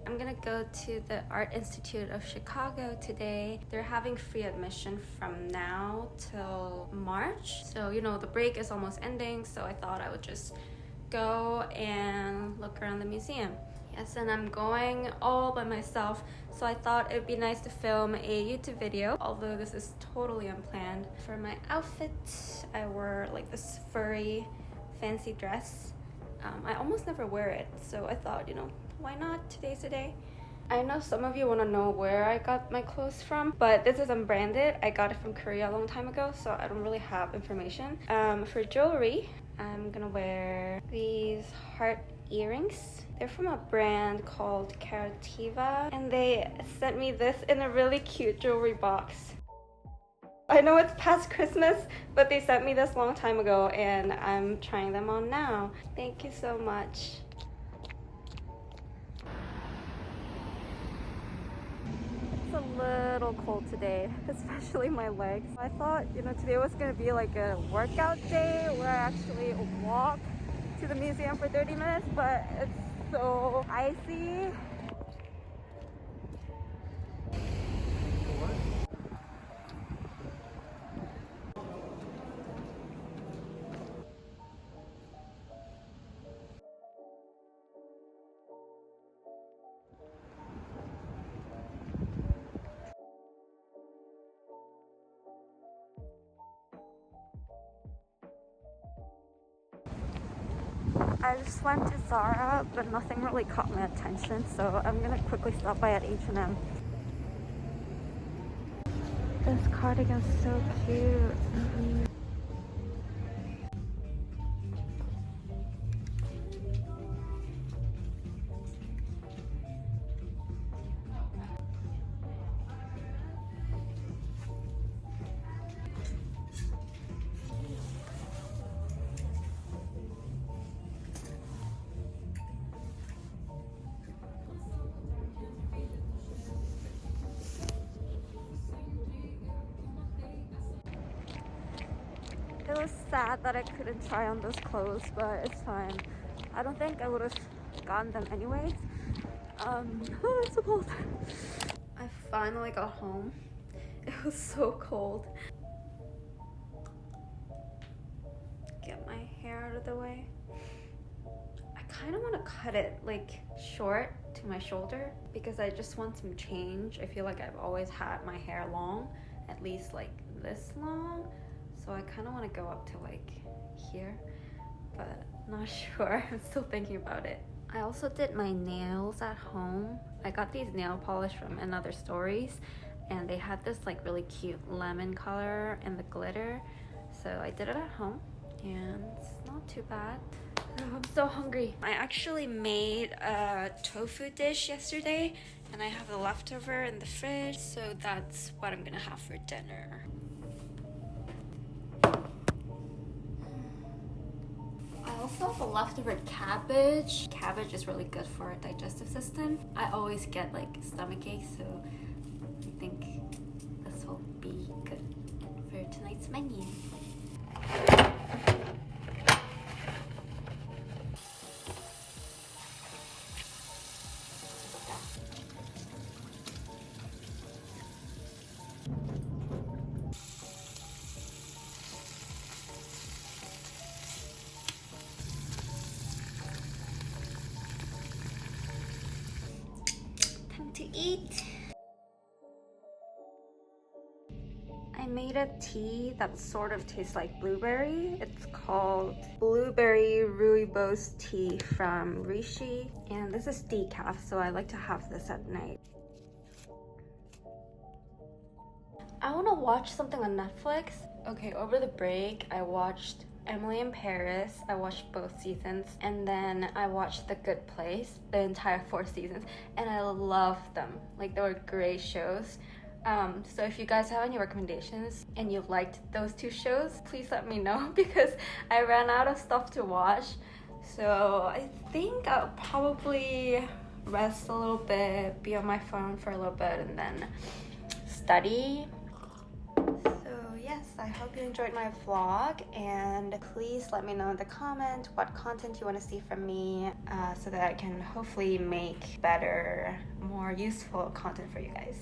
I'm gonna go to the Art Institute of Chicago today. They're having free admission from now till March. So, you know, the break is almost ending, so I thought I would just go and look around the museum. Yes, and I'm going all by myself, so I thought it'd be nice to film a YouTube video, although this is totally unplanned. For my outfit, I wore like this furry fancy dress. I almost never wear it, so I thought, you know, why not? Today's the day. I know some of you want to know where I got my clothes from, but this is unbranded. I got it from Korea a long time ago, so I don't really have information. For jewelry, I'm gonna wear these heart earrings. They're from a brand called Carativa, and they sent me this in a really cute jewelry box. I know it's past Christmas, but they sent me this long time ago and I'm trying them on now. Thank you so much. It's a little cold today, especially my legs. I thought, you know, today was gonna be like a workout day where I actually walk to the museum for 30 minutes, but it's so icy. I just went to Zara, but nothing really caught my attention, so I'm gonna quickly stop by at H&M. This cardigan's so cute. It was sad that I couldn't try on those clothes, but it's fine. I don't think I would have gotten them anyways. Oh, it's so cold. I finally got home. It was so cold. Get my hair out of the way. I kind of want to cut it like short to my shoulder because I just want some change. I feel like I've always had my hair long, at least like this long. So I kind of want to go up to like here, but not sure. I'm still thinking about it. I also did my nails at home. I got these nail polish from Another Stories, and they had this like really cute lemon color and the glitter. So I did it at home, and it's not too bad. I'm so hungry. I actually made a tofu dish yesterday, and I have the leftover in the fridge, so that's what I'm gonna have for dinner. I also have a leftover cabbage. Cabbage is really good for our digestive system. I always get like stomach aches, so I think this will be good for tonight's menu. To eat. I made a tea that sort of tastes like blueberry. It's called Blueberry Rooibos Tea from Rishi, and this is decaf, so I like to have this at night. I want to watch something on Netflix. Okay, over the break I watched Emily in Paris. I watched both seasons, and then I watched The Good Place, the entire 4 seasons, and I loved them. Like, they were great shows. So if you guys have any recommendations and you liked those 2 shows, please let me know because I ran out of stuff to watch. So I think I'll probably rest a little bit, be on my phone for a little bit, and then study. So yes. I hope you enjoyed my vlog, and please let me know in the comment what content you want to see from me, so that I can hopefully make better, more useful content for you guys.